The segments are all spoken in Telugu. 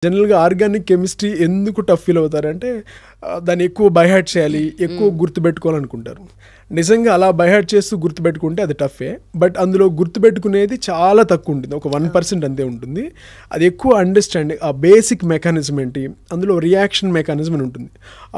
జనరల్‌గా ఆర్గానిక్ కెమిస్ట్రీ ఎందుకు టఫ్ ఫీల్ అవుతారంటే దాన్ని ఎక్కువ బై హార్ట్ చేయాలి, ఎక్కువ గుర్తుపెట్టుకోవాలనుకుంటారు. నిజంగా అలా బై హార్ట్ చేస్తూ గుర్తుపెట్టుకుంటే అది టఫే. బట్ అందులో గుర్తుపెట్టుకునేది చాలా తక్కువ ఉంటుంది. ఒక 1% అంతే ఉంటుంది. అది ఎక్కువ అండర్‌స్టాండింగ్ ఆ బేసిక్ మెకానిజం ఏంటి, అందులో రియాక్షన్ మెకానిజం అని ఉంటుంది.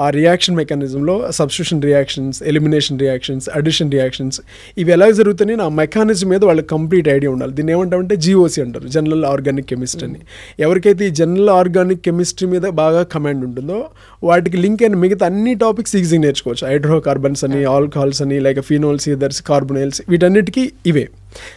ఆ రియాక్షన్ మెకానిజంలో substitution reactions, elimination reactions, addition reactions ఇవి ఎలా జరుగుతున్నాయి ఆ మెకానిజం మీద వాళ్ళకి కంప్లీట్ ఐడియా ఉండాలి. దీన్ని ఏమంటామంటే జీఓసీ అంటారు, జనరల్ ఆర్గానిక్ కెమిస్ట్రీ అని. ఎవరికైతే ఈ జనరల్ ఆర్గానిక్ కెమిస్ట్రీ మీద బాగా కమాండ్ ఉంటుందో వాటికి లింక్ అయిన మిగతా అన్ని టాపిక్స్ ఈజీగా నేర్చుకోవచ్చు. హైడ్రోకార్బన్స్ అని, ఆల్కహాల్స్ అని, లైక్ ఫినోల్స్, ఈథర్స్, కార్బొనైల్స్, వీటన్నిటికీ ఇవే.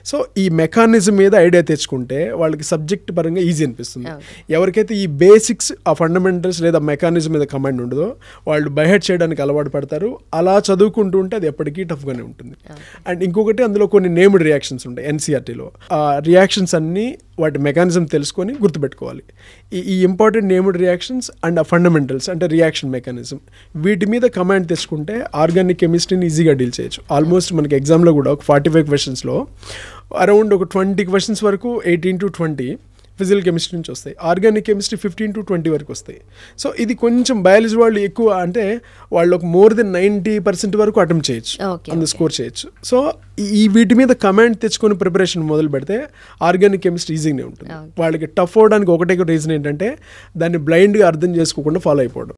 సో ఈ మెకానిజం మీద ఐడియా తెచ్చుకుంటే వాళ్ళకి సబ్జెక్ట్ పరంగా ఈజీ అనిపిస్తుంది. ఎవరికైతే ఈ బేసిక్స్, ఆ ఫండమెంటల్స్ లేదా మెకానిజం మీద కమాండ్ ఉండదో వాళ్ళు బైహెడ్ చేయడానికి అలవాటు పడతారు. అలా చదువుకుంటూ ఉంటే అది ఎప్పటికీ టఫ్గానే ఉంటుంది. అండ్ ఇంకొకటి అందులో కొన్ని నేమ్డ్ రియాక్షన్స్ ఉంటాయి ఎన్సీఆర్టీలో. ఆ రియాక్షన్స్ అన్నీ వాటి మెకానిజం తెలుసుకొని గుర్తుపెట్టుకోవాలి. ఈ ఇంపార్టెంట్ నేమ్డ్ రియాక్షన్స్ అండ్ ఆ ఫండమెంటల్స్ అంటే రియాక్షన్ మెకానిజం, వీటి మీద కమాండ్ తెచ్చుకుంటే ఆర్గానిక్ కెమిస్ట్రీని ఈజీగా డీల్ చేయొచ్చు. ఆల్మోస్ట్ మనకి ఎగ్జామ్లో కూడా ఒక 45 క్వశ్చన్స్లో అరౌండ్ ఒక 20 క్వశ్చన్స్ వరకు 18 to 20 ఫిజికల్ కెమిస్ట్రీ నుంచి వస్తాయి. ఆర్గానిక్ కెమిస్ట్రీ 15 to 20 వరకు వస్తాయి. సో ఇది కొంచెం బయాలజీ వాళ్ళు ఎక్కువ అంటే వాళ్ళు ఒక మోర్ దెన్ 90% వరకు అటెంప్ట్ చేయొచ్చు, అందు స్కోర్ చేయొచ్చు. సో ఈ వీటి మీద కమాండ్ తెచ్చుకొని ప్రిపరేషన్ మొదలు పెడితే ఆర్గానిక్ కెమిస్ట్రీ ఈజీగానే ఉంటుంది. వాళ్ళకి టఫ్ అవడానికి ఒకటే రీజన్ ఏంటంటే దాన్ని బ్లైండ్గా అర్థం చేసుకోకుండా ఫాలో అయిపోవడం.